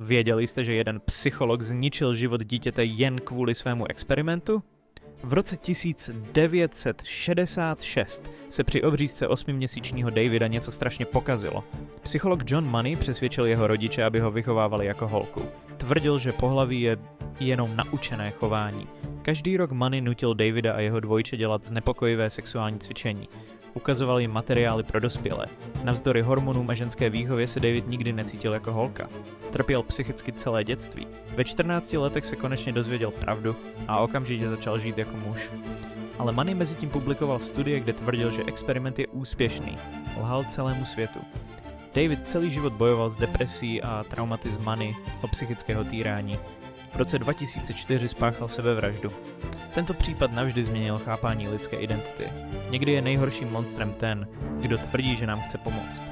Věděli jste, že jeden psycholog zničil život dítěte jen kvůli svému experimentu? V roce 1966 se při obřízce 8měsíčního Davida něco strašně pokazilo. Psycholog John Money přesvědčil jeho rodiče, aby ho vychovávali jako holku. Tvrdil, že pohlaví je jenom naučené chování. Každý rok Money nutil Davida a jeho dvojče dělat znepokojivé sexuální cvičení. Ukazoval jim materiály pro dospělé. Navzdory hormonům a ženské výchově se David nikdy necítil jako holka. Trpěl psychicky celé dětství. Ve 14 letech se konečně dozvěděl pravdu a okamžitě začal žít jako muž. Ale Money mezitím publikoval studie, kde tvrdil, že experiment je úspěšný. Lhal celému světu. David celý život bojoval s depresí a traumaty z Money o psychického týrání. V roce 2004 spáchal sebevraždu. Tento případ navždy změnil chápání lidské identity. Někdy je nejhorším monstrem ten, kdo tvrdí, že nám chce pomoct.